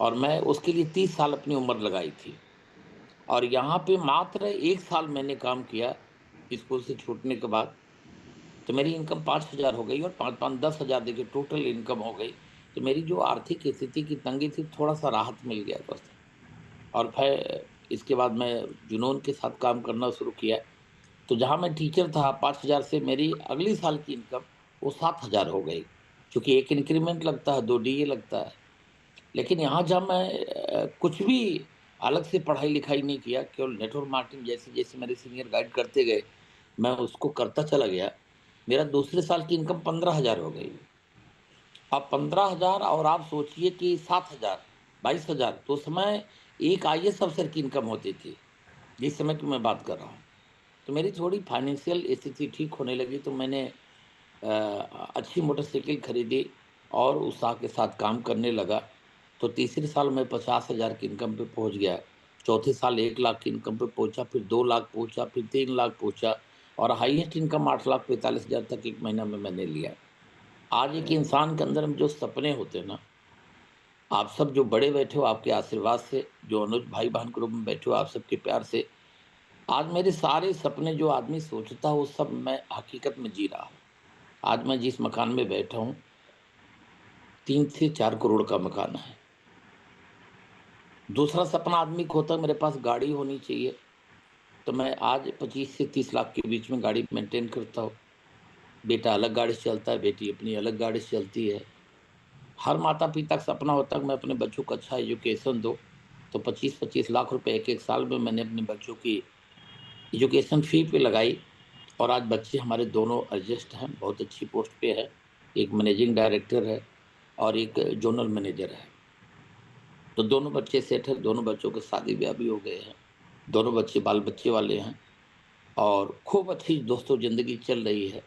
और मैं उसके लिए 30 साल अपनी उम्र लगाई थी। और यहाँ पे मात्र 1 साल मैंने काम किया स्कूल से छूटने के बाद, तो मेरी इनकम 5,000 हो गई और 5-5 10,000 देखिए टोटल इनकम हो गई। तो मेरी जो आर्थिक स्थिति की तंगी थी, थोड़ा-सा राहत मिल गया दोस्तों। और फिर इसके बाद मैं जुनून के साथ काम करना शुरू किया। तो जहाँ मैं टीचर था 5,000 से मेरी अगली साल की इनकम वो 7,000 हो गई। चूँकि 1 इंक्रीमेंट लगता है, 2 डीए लगता है। लेकिन यहाँ जब मैं कुछ भी अलग से पढ़ाई-लिखाई नहीं किया, केवल नेटवर्क मार्केटिंग जैसे-जैसे मेरे सीनियर गाइड करते गए, मैं उसको करता चला गया। मेरा दूसरे साल की इनकम 15,000 हो गई। अब 15,000 और आप सोचिए कि 7,000, 22,000 तो उस समय एक आईएएस अफ़सर की इनकम होती थी, जिस समय की मैं बात कर रहा हूँ। तो मेरी थोड़ी फाइनेंशियल स्थिति ठीक होने लगी तो मैंने अच्छी मोटरसाइकिल खरीदी और उत्साह के साथ काम करने लगा। तो तीसरे साल मैं 50,000 की इनकम पे पहुँच गया। चौथे साल 1 लाख की इनकम पे पहुँचा, फिर 2 लाख पहुँचा, फिर 3 लाख पहुँचा और हाईएस्ट इनकम 8,45,000 तक 1 महीना में मैंने लिया। आज एक इंसान के अंदर में जो सपने होते हैं ना, आप सब जो बड़े बैठे हो आपके आशीर्वाद से, जो अनुज भाई-बहन के रूप में बैठे हो आप सबके प्यार से, आज मेरे सारे सपने जो आदमी सोचता है वो सब मैं हकीकत में जी रहा हूँ। आज मैं जिस मकान में बैठा हूँ 3 से 4 करोड़ का मकान है। दूसरा सपना आदमी को होता है मेरे पास गाड़ी होनी चाहिए, तो मैं आज 25 से 30 लाख के बीच में गाड़ी मेंटेन करता हूँ। बेटा अलग गाड़ी से चलता है, बेटी अपनी अलग गाड़ी से चलती है। हर माता-पिता का सपना होता है कि मैं अपने बच्चों को अच्छा एजुकेशन दूँ, तो 25-25 लाख रुपए एक-एक साल में मैंने अपने बच्चों की एजुकेशन फ़ी पे लगाई और आज बच्चे हमारे दोनों एडजस्ट हैं, बहुत अच्छी पोस्ट पे है। एक मैनेजिंग डायरेक्टर है और एक ज़ोनल मैनेजर है। तो दोनों बच्चे सेट हैं, दोनों बच्चों के शादी-ब्याह भी हो गए हैं। दोनों बच्चे बाल-बच्चे वाले हैं और खूब अच्छी दोस्तों ज़िंदगी चल रही है।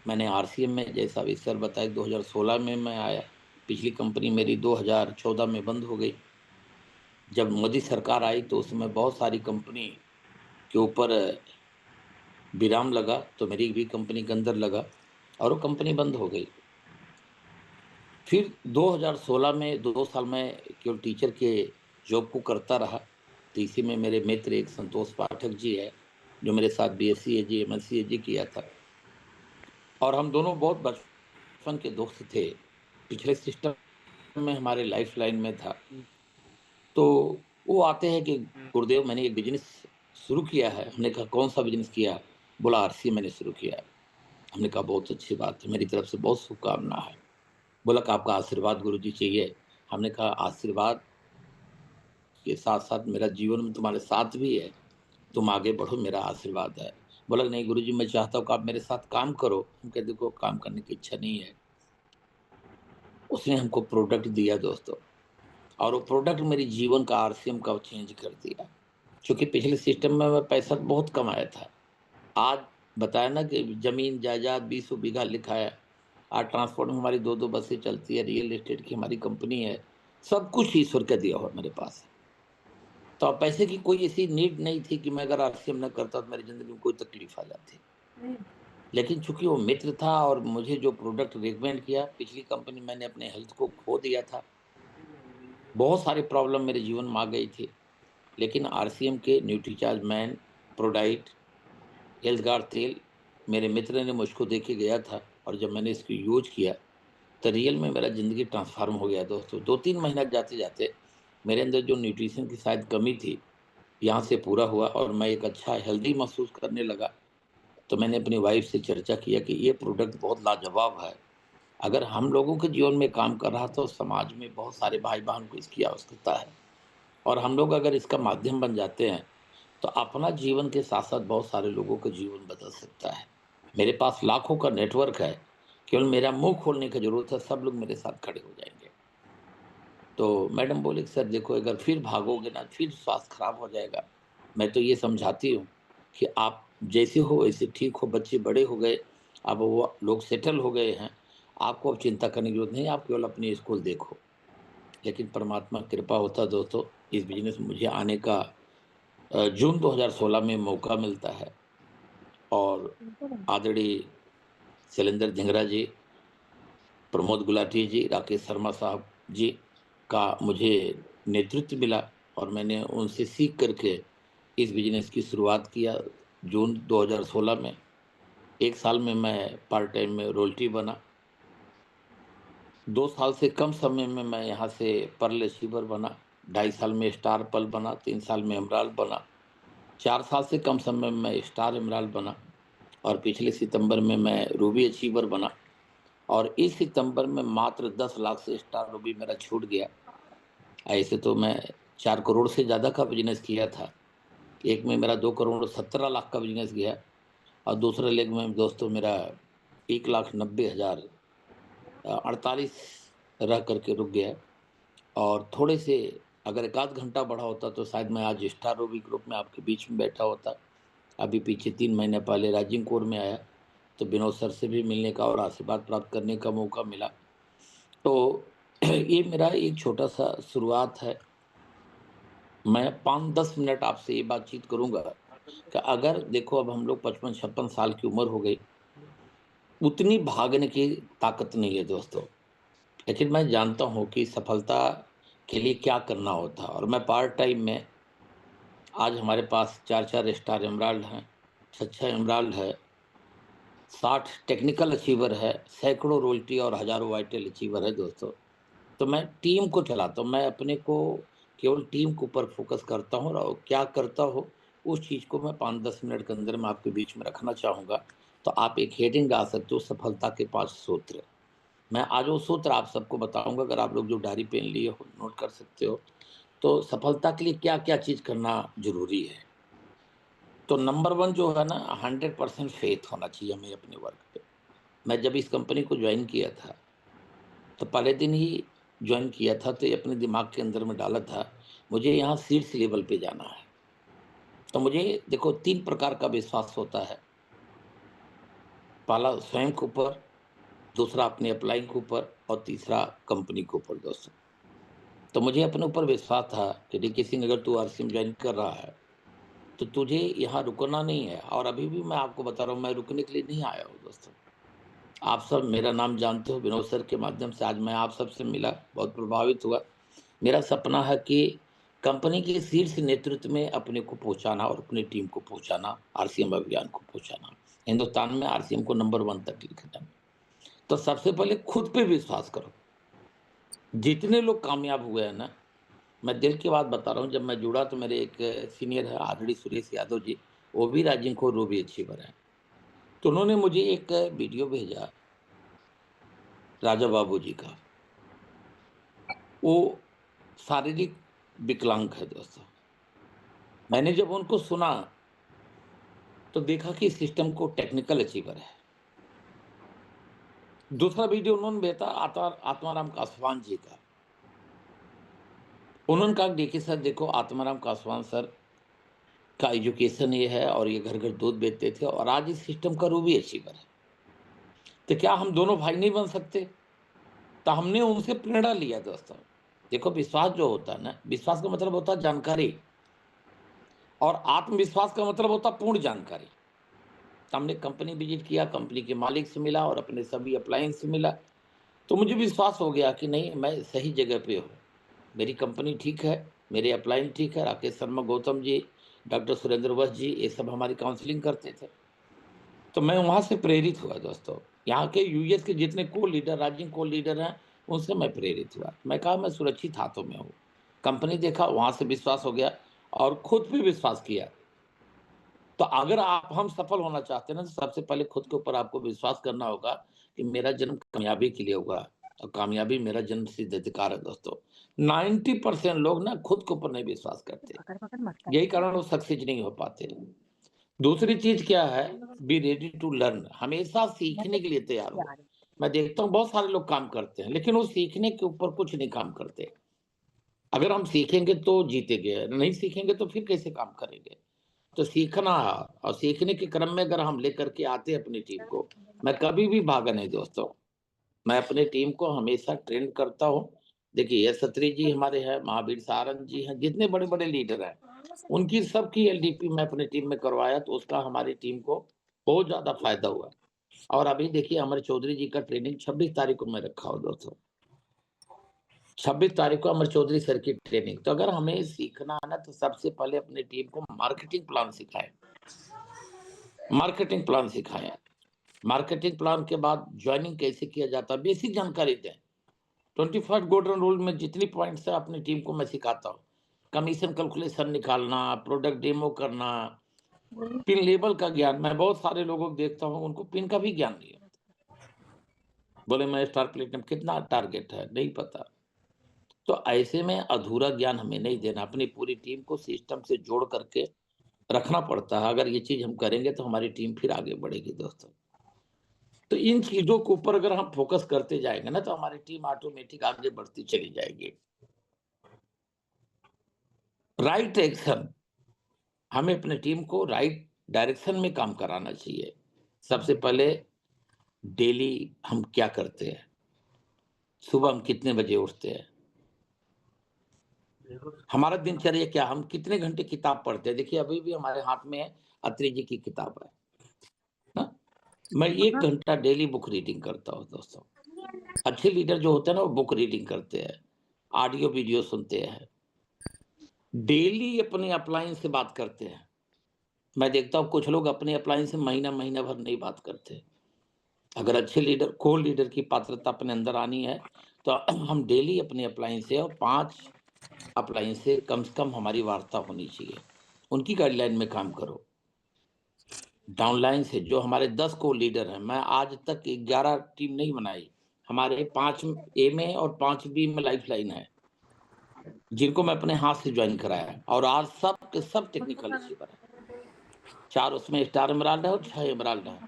मैंने आरसीएम में जैसा अभी सर बताया 2016 में मैं आया। पिछली कंपनी मेरी 2014 में बंद हो गई। जब मोदी सरकार आई तो उस समय बहुत सारी कंपनी के ऊपर विराम लगा, तो मेरी भी कंपनी के अंदर लगा और वो कंपनी बंद हो गई। फिर 2016 में 2 साल मैं केवल टीचर के जॉब को करता रहा। तो इसी में मेरे मित्र एक संतोष पाठक जी हैं, जो मेरे साथ बीएससी एजी, एमएससी एजी किया था और हम दोनों बहुत बचपन के दोस्त थे। पिछले सिस्टम में हमारे लाइफ़लाइन में था। तो वो आते हैं कि गुरुदेव मैंने एक बिज़नेस शुरू किया है। हमने कहा कौन-सा बिज़नेस किया? बोला आरसी मैंने शुरू किया है। हमने कहा बहुत अच्छी बात है, मेरी तरफ से बहुत शुभकामना है। बोला कि आपका आशीर्वाद गुरुजी चाहिए। हमने कहा आशीर्वाद के साथ-साथ मेरा जीवन में तुम्हारे साथ भी है, तुम आगे बढ़ो मेरा आशीर्वाद है। बोला नहीं गुरुजी मैं चाहता हूँ कि आप मेरे साथ काम करो। हम कहे देखो काम करने की इच्छा नहीं है। उसने हमको प्रोडक्ट दिया दोस्तों और वो प्रोडक्ट मेरे जीवन का आरसीएम का चेंज कर दिया। चूँकि पिछले सिस्टम में मैं पैसा बहुत कमाया था। आज बताया ना कि ज़मीन जायदाद 20 बीघा लिखा है। आज ट्रांसपोर्ट में हमारी 2-2 बसें चलती है, रियल एस्टेट की हमारी कंपनी है। सब कुछ ईश्वर का दिया हुआ मेरे पास है। तो अब पैसे की कोई ऐसी नीड नहीं थी कि मैं अगर आरसीएम ना करता तो मेरी ज़िंदगी में कोई तकलीफ़ आ जाती। लेकिन चूँकि वो मित्र था और मुझे जो प्रोडक्ट रिकमेंड किया, पिछली कंपनी मैंने अपने हेल्थ को खो दिया था। बहुत सारी प्रॉब्लम मेरे जीवन में आ गई थी। लेकिन आरसीएम के Nutricharge man, ProDiet, health guard तेल मेरे मित्र ने मुझको दे के गया था और जब मैंने इसको यूज़ किया, तो रियल में मेरा ज़िंदगी ट्रांसफ़ॉर्म हो गया दोस्तों। 2-3 महीना जाते-जाते मेरे अंदर जो न्यूट्रिशन की शायद कमी थी, यहाँ से पूरा हुआ और मैं एक अच्छा हेल्दी महसूस करने लगा। तो मैंने अपनी वाइफ़ से चर्चा किया कि ये प्रोडक्ट बहुत लाजवाब है। अगर हम लोगों के जीवन में काम कर रहा तो समाज में बहुत सारे भाई-बहन को इसकी आवश्यकता है और हम लोग अगर इसका माध्यम बन जाते हैं, तो अपना जीवन के साथ-साथ बहुत सारे लोगों का जीवन बदल सकता है। मेरे पास लाखों का नेटवर्क है, केवल मेरा मुँह खोलने की ज़रूरत है, सब लोग मेरे साथ खड़े हो जाएँगे। तो मैडम बोली कि सर देखो अगर फिर भागोगे ना, फिर स्वास्थ्य खराब हो जाएगा। मैं तो ये समझाती हूँ कि आप जैसे हो वैसे ठीक हो, बच्चे बड़े हो गए, अब वो लोग सेटल हो गए हैं, आपको अब चिंता करने की ज़रूरत नहीं है, आप केवल अपनी स्कूल देखो। लेकिन परमात्मा की कृपा होता दोस्तों, इस बिज़नेस में मुझे आने का जून 2016 में मौका मिलता है और आदरणीय शैलेंद्र धिंगरा जी, प्रमोद गुलाटी जी, राकेश शर्मा साहब जी का मुझे नेतृत्व मिला और मैंने उनसे सीख करके इस बिज़नेस की शुरुआत किया जून 2016 में। 1 साल में मैं पार्ट टाइम में रोल्टी बना। 2 साल से कम समय में मैं यहाँ से पर्ल अचीवर बना। 2.5 साल में स्टार पर्ल बना, 3 साल में एमराल्ड बना। 4 साल से कम समय में मैं स्टार एमराल्ड बना और पिछले सितंबर में मैं रूबी अचीवर बना और इस सितंबर में मात्र 10 लाख से स्टार रूबी मेरा छूट गया। ऐसे तो मैं 4 करोड़ से ज़्यादा का बिज़नेस किया था। एक में मेरा 2 करोड़ 17 लाख का बिज़नेस गया और दूसरे लेग में दोस्तों मेरा 1,90,000 48 रह करके रुक गया और थोड़े से अगर एक आध घंटा बढ़ा होता तो शायद मैं आज स्टार रूबी ग्रुप में आपके बीच में बैठा होता। अभी पीछे 3 महीने पहले राइजिंग कोर में आया तो विनोद सर से भी मिलने का और आशीर्वाद प्राप्त करने का मौका मिला। तो ये मेरा एक छोटा-सा शुरुआत है। मैं 5-10 मिनट आपसे ये बातचीत करूँगा कि अगर देखो अब हम लोग 55-56 साल की उम्र हो गई, उतनी भागने की ताकत नहीं है दोस्तों। लेकिन मैं जानता हूँ कि सफलता के लिए क्या करना होता है और मैं पार्ट टाइम में आज हमारे पास 4-4 स्टार एमराल्ड हैं, 6-6 एमराल्ड है, 60 टेक्निकल अचीवर है, सैकड़ों रोयल्टी और हज़ारों वाइटल अचीवर है दोस्तों। तो मैं टीम को चलाता हूँ, मैं अपने को केवल टीम के ऊपर फ़ोकस करता हूँ और क्या करता हूँ, उस चीज़ को मैं 5-10 मिनट के अंदर मैं आपके बीच में रखना चाहूँगा। तो आप एक हेडिंग डाल सकते हो सफलता के 5 सूत्र। मैं आज वो सूत्र आप सबको बताऊँगा, अगर आप लोग जो डायरी पेन लिए हो, नोट कर सकते हो। तो सफलता के लिए क्या-क्या चीज़ करना ज़रूरी है। तो नंबर 1 जो है ना 100% फ़ेथ होना चाहिए हमें अपने वर्क पे। मैं जब इस कंपनी को जॉइन किया था, तो पहले दिन ही जॉइन किया था तो ये अपने दिमाग के अंदर में डाला था, मुझे यहाँ शीर्ष लेवल पे जाना है। तो मुझे देखो 3 प्रकार का विश्वास होता है। पहला स्वयं के ऊपर, दूसरा अपने अपलाइन के ऊपर और तीसरा कंपनी के ऊपर दोस्तों। तो मुझे अपने ऊपर विश्वास था कि डीके सिंह अगर तू आरसीएम जॉइन कर रहा है, तो तुझे यहाँ रुकना नहीं है और अभी भी मैं आपको बता रहा हूँ मैं रुकने के लिए नहीं आया हूँ दोस्तों। आप सब मेरा नाम जानते हो, विनोद सर के माध्यम से आज मैं आप सबसे मिला, बहुत प्रभावित हुआ। मेरा सपना है कि कंपनी के शीर्ष नेतृत्व में अपने को पहुँचाना और अपनी टीम को पहुँचाना, आरसीएम अभियान को पहुँचाना। हिंदुस्तान में आरसीएम को नंबर 1 तक लेकर। तो सबसे पहले खुद पे विश्वास करो। जितने लोग कामयाब हुए हैं ना, मैं दिल की बात बता रहा हूँ, जब मैं जुड़ा तो मेरे एक सीनियर है आदरणीय सुरेश यादव जी, वो भी राइजिंग कोर, वो भी अचीवर हैं। तो उन्होंने मुझे एक वीडियो भेजा राजा बाबू जी का। वो शारीरिक विकलांग है दोस्तों। मैंने जब उनको सुना, तो देखा कि सिस्टम को टेक्निकल अचीवर है। दूसरा वीडियो उन्होंने भेजा आत्माराम कासवान जी का। उन्होंने कहा देखिए सर, देखो आत्माराम कासवान सर का एजुकेशन ये है और ये घर-घर दूध बेचते थे और आज इस सिस्टम का रूबी अचीवर है। तो क्या हम दोनों भाई नहीं बन सकते? तो हमने उनसे प्रेरणा लिया दोस्तों। देखो विश्वास जो होता है ना, विश्वास का मतलब होता है जानकारी और आत्मविश्वास का मतलब होता है पूर्ण जानकारी। तो हमने कंपनी विज़िट किया, कंपनी के मालिक से मिला और अपने सभी अप्लायंस से मिला। तो मुझे विश्वास हो गया कि नहीं, मैं सही जगह पे हूँ। मेरी कंपनी ठीक है, मेरे अप्लायंस ठीक है, राकेश शर्मा, गौतम जी, डॉक्टर सुरेंद्र वत्स जी, ये सब हमारी काउंसलिंग करते थे। तो मैं वहाँ से प्रेरित हुआ दोस्तों। यहाँ के यूएस के जितने को-लीडर, राज्य को-लीडर हैं, उनसे मैं प्रेरित हुआ। मैं कहा मैं सुरक्षित हाथों में हूँ। कंपनी देखा, वहाँ से विश्वास हो गया और खुद पे विश्वास किया। तो अगर आप हम सफल होना चाहते हैं ना, तो सबसे पहले खुद के ऊपर आपको विश्वास करना होगा कि मेरा जन्म कामयाबी के लिए हुआ और कामयाबी मेरा जन्मसिद्ध अधिकार है दोस्तों। 90% लोग ना खुद के ऊपर नहीं विश्वास करते। पकड़-पकड़ मत कर। यही कारण वो सक्सेस नहीं हो पाते। दूसरी चीज़ क्या है, बी रेडी टू लर्न, हमेशा मैं सीखने तो के लिए तैयार आ हो। रही मैं देखता हूँ बहुत सारे लोग काम करते हैं, लेकिन वो सीखने के ऊपर कुछ नहीं काम करते। अगर हम सीखेंगे तो जीतेंगे, नहीं सीखेंगे तो फिर कैसे काम करेंगे? तो सीखना और सीखने के क्रम में अगर हम लेकर के आते हैं अपनी टीम को, मैं कभी भी भागा नहीं दोस्तों। मैं अपनी टीम को हमेशा ट्रेन करता हूँ। देखिए यश सत्री जी हमारे हैं, महावीर सारंग जी हैं, जितने बड़े-बड़े लीडर हैं, उनकी सबकी एलडीपी मैं अपनी टीम में करवाया तो उसका हमारी टीम को बहुत ज़्यादा फ़ायदा हुआ। और अभी देखिए अमर चौधरी जी का ट्रेनिंग 26 तारीख को मैं रखा हूँ दोस्तों। 26 तारीख को अमर चौधरी सर की ट्रेनिंग। तो अगर हमें सीखना है ना, तो सबसे पहले अपनी टीम को मार्केटिंग प्लान सिखाएं। मार्केटिंग प्लान सिखाएं। मार्केटिंग प्लान के बाद ज्वाइनिंग कैसे किया जाता है, बेसिक जानकारी दें। 25 गोल्डन रूल में जितनी पॉइंट्स है अपनी टीम को मैं सिखाता हूँ। कमीशन कैलकुलेशन निकालना, प्रोडक्ट डेमो करना, पिन लेबल का ज्ञान। मैं बहुत सारे लोगों को देखता हूँ, उनको पिन का भी ज्ञान नहीं है। बोले मैं स्टार प्लेटिनम, कितना टारगेट है नहीं पता। तो ऐसे में अधूरा ज्ञान हमें नहीं देना, अपनी पूरी टीम को सिस्टम से जोड़ करके रखना पड़ता है। अगर ये चीज हम करेंगे तो हमारी टीम फिर आगे बढ़ेगी दोस्तों। तो इन चीजों के ऊपर अगर हम फोकस करते जाएंगे ना, तो हमारी टीम ऑटोमेटिक आगे बढ़ती चली जाएगी। राइट एक्शन, हमें अपने टीम को राइट डायरेक्शन में काम कराना चाहिए। सबसे पहले डेली हम क्या करते हैं, सुबह हम कितने बजे उठते हैं, हमारा दिनचर्या क्या, हम कितने घंटे किताब पढ़ते हैं। देखिए अभी भी हमारे हाथ में अत्री जी की किताब है ना? मैं 1 घंटा डेली बुक रीडिंग करता हूँ दोस्तों। अच्छे लीडर जो होते हैं ना, वो बुक रीडिंग करते हैं, ऑडियो वीडियो सुनते हैं, डेली अपनी अपलाइन से बात करते हैं। मैं देखता हूँ कुछ लोग अपने अपलाइन से महीना महीना भर नहीं बात करते। अगर अच्छे लीडर, को लीडर की पात्रता अपने अंदर आनी है, तो हम डेली अपने अपलाइन से, और 5 अपलाइन से कम हमारी वार्ता होनी चाहिए। उनकी गाइडलाइन में काम करो। डाउनलाइन से जो हमारे 10 को लीडर हैं, मैं आज तक 11 टीम नहीं बनाई। हमारे 5 ए में और 5 बी में लाइफ लाइन है, जिनको मैं अपने हाथ से ज्वाइन कराया है, और आज सब के सब टेक्निकल अचीवर है। 4 उसमें स्टार एमराल्ड है और 6 एमराल्ड है।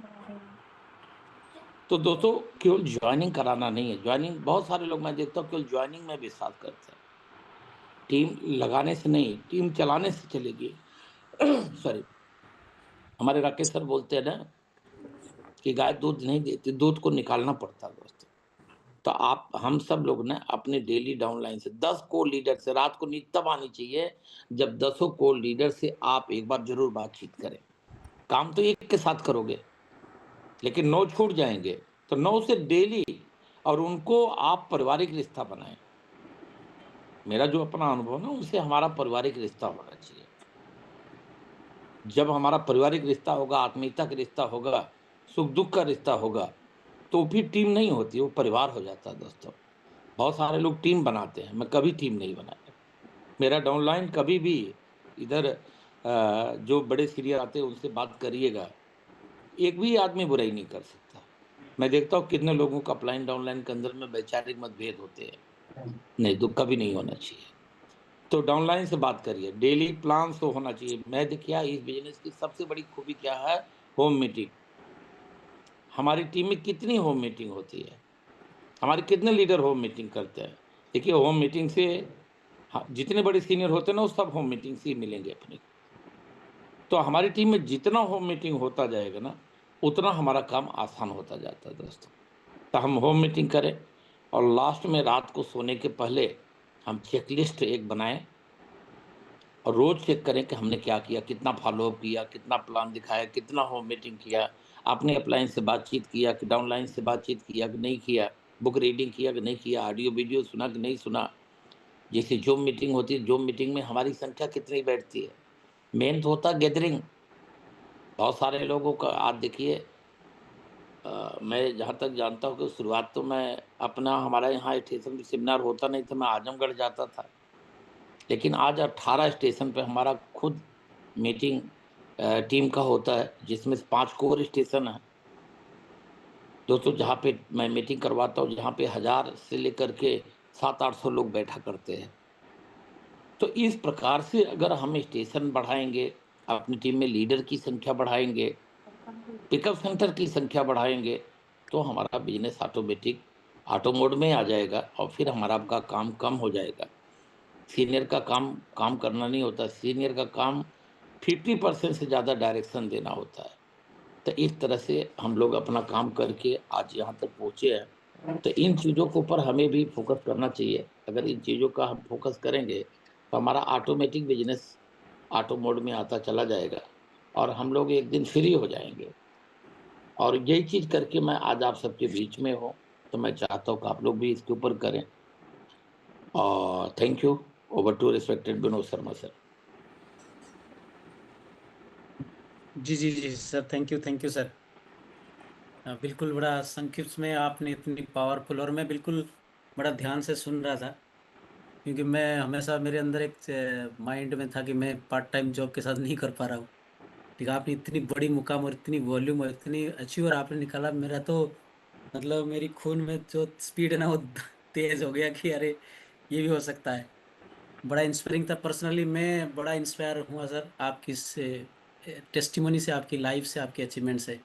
तो दोस्तों केवल ज्वाइनिंग कराना नहीं है, ज्वाइनिंग बहुत सारे लोग मैं देखता हूँ केवल ज्वाइनिंग में विश्वास करते हैं। टीम लगाने से नहीं, टीम चलाने से चलेगी। सॉरी, हमारे राकेश सर बोलते हैं ना कि गाय दूध नहीं देती, दूध को निकालना पड़ता है दोस्तों। तो आप, हम सब लोग ना अपने डेली डाउनलाइन से 10 को लीडर से, रात को नींद तब आनी चाहिए जब 10 को लीडर से आप एक बार जरूर बातचीत करें। काम तो एक के साथ करोगे, लेकिन 9 छूट जाएंगे, तो 9 से डेली, और उनको आप पारिवारिक रिश्ता बनाएं। मेरा जो अपना अनुभव ना, उनसे हमारा पारिवारिक रिश्ता होना चाहिए। जब हमारा पारिवारिक रिश्ता होगा, आत्मीयता का रिश्ता होगा, सुख दुख का रिश्ता होगा, तो फिर टीम नहीं होती, वो परिवार हो जाता है दोस्तों। बहुत सारे लोग टीम बनाते हैं, मैं कभी टीम नहीं बनाया। मेरा डाउनलाइन कभी भी इधर जो बड़े सीनियर आते हैं उनसे बात करिएगा, एक भी आदमी बुराई नहीं कर सकता। मैं देखता हूँ कितने लोगों का अपलाइन डाउनलाइन के अंदर में वैचारिक मतभेद होते हैं, नहीं, दुख कभी नहीं होना चाहिए। तो डाउनलाइन से बात करिए, डेली प्लान तो होना चाहिए। मैं देखिए इस बिजनेस की सबसे बड़ी खूबी क्या है, होम मीटिंग। हमारी टीम में कितनी होम मीटिंग होती है, हमारे कितने लीडर होम मीटिंग करते हैं। देखिए होम मीटिंग से, हाँ, जितने बड़े सीनियर होते हैं ना, वो सब होम मीटिंग से ही मिलेंगे अपने। तो हमारी टीम में जितना होम मीटिंग होता जाएगा ना, उतना हमारा काम आसान होता जाता है दोस्तों। तो हम होम मीटिंग करें, और लास्ट में रात को सोने के पहले हम चेकलिस्ट एक बनाएं, और रोज चेक करें कि हमने क्या किया, कितना फॉलोअप किया, कितना प्लान दिखाया, कितना होम मीटिंग किया, आपने अपलाइन से बातचीत किया कि डाउनलाइन से बातचीत किया कि नहीं किया, बुक रीडिंग किया कि नहीं किया, ऑडियो वीडियो सुना कि नहीं सुना। जैसे जूम मीटिंग होती है, जूम मीटिंग में हमारी संख्या कितनी बैठती है, मेन तो होता है गैदरिंग। बहुत सारे लोगों का आज देखिए, मैं जहाँ तक जानता हूँ कि शुरुआत तो मैं अपना, हमारा यहाँ स्टेशन पर सेमिनार होता नहीं था, मैं आजमगढ़ जाता था। लेकिन आज 18 स्टेशन पे हमारा खुद मीटिंग टीम का होता है, जिसमें से 5 कोर स्टेशन है दोस्तों, जहाँ पे मैं मीटिंग करवाता हूँ, जहाँ पे 1000 से लेकर के 700-800 लोग बैठा करते हैं। तो इस प्रकार से अगर हम स्टेशन बढ़ाएंगे, अपनी टीम में लीडर की संख्या बढ़ाएंगे, पिकअप सेंटर की संख्या बढ़ाएंगे, तो हमारा बिजनेस ऑटोमेटिक ऑटो मोड में आ जाएगा, और फिर हमारा का काम कम हो जाएगा। सीनियर का काम काम करना नहीं होता, सीनियर का काम 50% से ज़्यादा डायरेक्शन देना होता है। तो इस तरह से हम लोग अपना काम करके आज यहाँ तक पहुँचे हैं। तो इन चीज़ों के ऊपर हमें भी फोकस करना चाहिए। अगर इन चीज़ों का हम फोकस करेंगे, तो हमारा ऑटोमेटिक बिजनेस ऑटो मोड में आता चला जाएगा, और हम लोग एक दिन फ्री हो जाएंगे। और यही चीज़ करके मैं आज आप सबके बीच में हूँ। तो मैं चाहता हूँ कि आप लोग भी इसके ऊपर करें। Thank you. Over to respected Vinod Sharma sir. जी जी जी सर, थैंक यू सर। बिल्कुल बड़ा संक्षिप्त में आपने इतनी पावरफुल, और मैं बिल्कुल बड़ा ध्यान से सुन रहा था, क्योंकि मैं हमेशा मेरे अंदर एक माइंड में था कि मैं पार्ट टाइम जॉब के साथ नहीं कर पा रहा हूँ। ठीक है, आपने इतनी बड़ी मुकाम और इतनी वॉल्यूम और इतनी अचीवर आपने निकाला, मेरा तो मतलब मेरी खून में जो स्पीड है ना वो तेज हो गया कि अरे ये भी हो सकता है। बड़ा इंस्पायरिंग था। पर्सनली मैं बड़ा इंस्पायर हुआ सर आपकी टेस्टिमोनी से, आपकी लाइफ से, आपके अचीवमेंट से।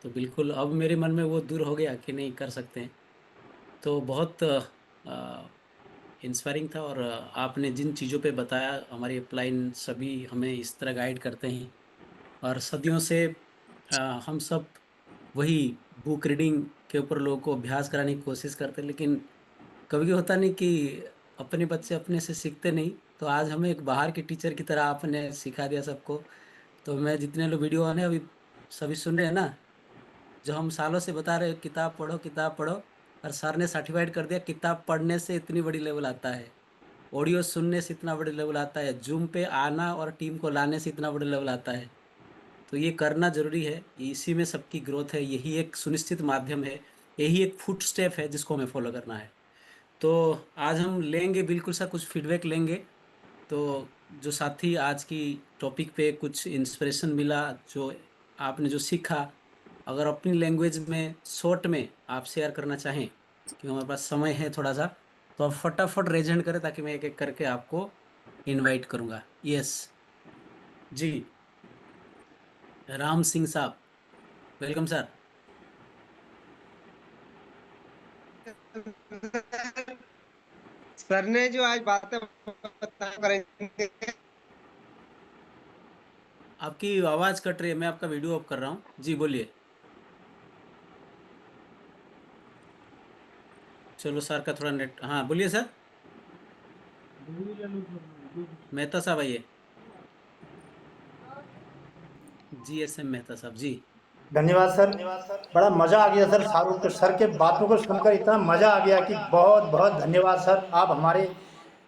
तो बिल्कुल अब मेरे मन में वो दूर हो गया कि नहीं, कर सकते हैं। तो बहुत इंस्पायरिंग था। और आपने जिन चीज़ों पे बताया, हमारी अपलाइन सभी हमें इस तरह गाइड करते हैं। और सदियों से अ, हम सब वही बुक रीडिंग के ऊपर लोगों को अभ्यास कराने की कोशिश करते हैं, लेकिन कभी कभी होता नहीं कि अपने बच्चे अपने से सीखते नहीं। तो आज हमें एक बाहर के टीचर की तरह आपने सिखा दिया सबको। तो मैं जितने लोग वीडियो आने अभी सभी सुन रहे हैं ना, जो हम सालों से बता रहे हैं किताब पढ़ो किताब पढ़ो, और सर ने सर्टिफाइड कर दिया किताब पढ़ने से इतनी बड़ी लेवल आता है, ऑडियो सुनने से इतना बड़ी लेवल आता है, जूम पे आना और टीम को लाने से इतना बड़ा लेवल आता है। तो ये करना जरूरी है, इसी में सबकी ग्रोथ है, यही एक सुनिश्चित माध्यम है, यही एक फुट स्टेप है जिसको हमें फॉलो करना है। तो आज हम लेंगे बिल्कुल सा कुछ फीडबैक लेंगे। तो जो साथी आज की टॉपिक पे कुछ इंस्पिरेशन मिला, जो आपने जो सीखा, अगर अपनी लैंग्वेज में शॉर्ट में आप शेयर करना चाहें, कि हमारे पास समय है थोड़ा सा, तो आप फटाफट रेज हैंड करें ताकि मैं एक एक करके आपको इनवाइट करूंगा। यस जी, राम सिंह साहब, वेलकम सर। सर ने जो आज बातें बता करेंगे। आपकी आवाज कट रही है, मैं आपका वीडियो ऑफ कर रहा हूँ जी, बोलिए। चलो सर का थोड़ा नेट, हाँ बोलिए सर। मेहता साहब आइए। जी एस एम मेहता साहब जी। धन्यवाद सर। बड़ा मजा आ गया सर, शाहरुख के सर के बातों को सुनकर इतना मजा आ गया कि बहुत बहुत धन्यवाद सर। आप हमारे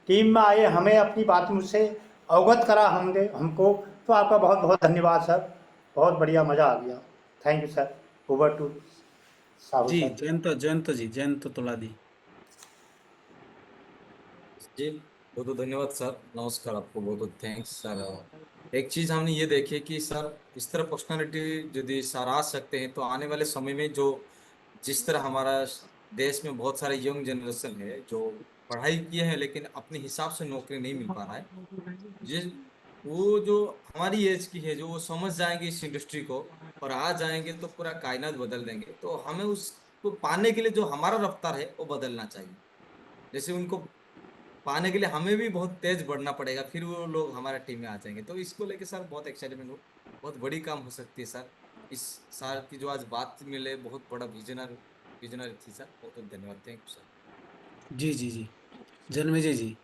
टीम में आए, हमें अपनी बातों से अवगत करा होंगे हमको, तो आपका बहुत बहुत धन्यवाद सर। बहुत बढ़िया, मजा आ गया। Thank you sir. Over to Sahu ji sir. Jayant ji, Jayant तोला दी। जी बहुत बहुत धन्यवाद सर। नमस्कार, आपको बहुत बहुत थैंक्स सर। एक चीज हमने ये देखी कि सर इस तरह पर्सनालिटी यदि सर आ सकते हैं तो आने वाले समय में जो जिस तरह हमारा देश में बहुत सारे यंग जनरेशन है जो पढ़ाई किए हैं लेकिन अपने हिसाब से नौकरी नहीं मिल पा रहा है, जिस वो जो हमारी एज की है जो वो समझ जाएंगे इस इंडस्ट्री को और आ जाएंगे तो पूरा कायनात बदल देंगे। तो हमें उसको पाने के लिए जो हमारा रफ्तार है वो बदलना चाहिए। जैसे उनको पाने के लिए हमें भी बहुत तेज बढ़ना पड़ेगा, फिर वो लोग हमारे टीम में आ जाएंगे। तो इसको लेके सर बहुत एक्साइटमेंट हो, बहुत बड़ी काम हो सकती है सर। इस सर की जो आज बात मिले बहुत बड़ा विजनर विजनर थी सर। बहुत बहुत धन्यवाद, थैंक यू सर। जी जी जी, जन्मेजय जी।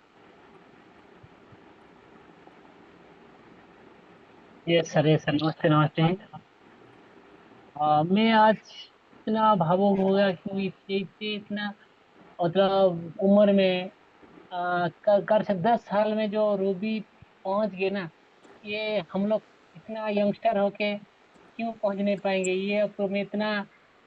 यस सर, नमस्ते नमस्ते। मैं आज इतना भावुक हो गया क्योंकि इतना मतलब उम्र में कर से 10 साल में जो रूबी पहुंच गए ना, ये हम लोग इतना यंगस्टर होके क्यों पहुंच नहीं पाएंगे, ये अब तो मैं इतना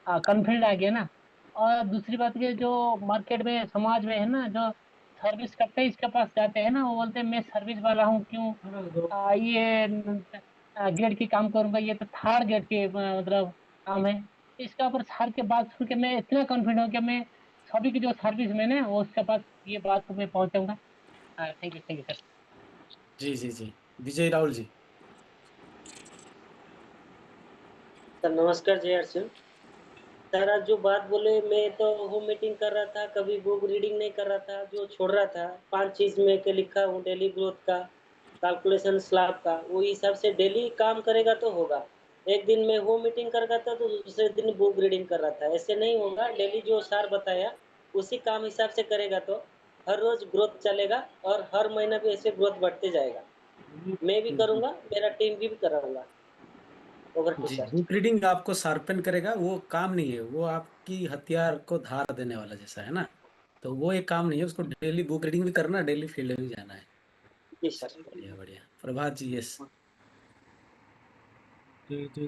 कॉन्फिडेंट आ गया ना। और दूसरी बात ये जो मार्केट में समाज में है ना, जो सर्विस करते हैं इसके पास जाते हैं ना, वो बोलते हैं मैं सर्विस वाला हूँ, क्यों ये ग्रेड की काम करूंगा, ये तो थर्ड ग्रेड के मतलब काम है। इसके ऊपर सर के बात सुन के मैं इतना कॉन्फिडेंट हूँ कि मैं सभी की जो सर्विस मैन है वो उसके पास ये बात को मैं पहुंचाऊंगा। Thank you sir. जी जी जी, विजय राहुल जी। सर नमस्कार जय अर्जुन। सर आज जो बात बोले, मैं तो होम मीटिंग कर रहा था, कभी बुक रीडिंग नहीं कर रहा था, जो छोड़ रहा था 5 चीज में के लिखा हूँ डेली ग्रोथ का, कैलकुलेशन स्लैब का, वो हिसाब से डेली काम करेगा तो होगा। एक दिन में होम मीटिंग कर रहा था तो दूसरे दिन बुक रीडिंग कर रहा था, ऐसे नहीं होगा। डेली जो सर बताया उसी काम हिसाब से करेगा तो हर रोज ग्रोथ चलेगा और हर महीना भी ऐसे ग्रोथ बढ़ते जाएगा। मैं भी करूँगा, मेरा टीम भी कराऊंगा। ओवर टू जी, सर। बुक रीडिंग आपको शार्पन करेगा, वो काम नहीं है, वो आपकी हथियार को धार देने वाला जैसा है ना। तो वो एक काम नहीं है, उसको डेली बुक रीडिंग भी करना, डेली फील्ड में भी जाना है। जी सर। बढ़िया बढ़िया। प्रभात जी, यस। जी जी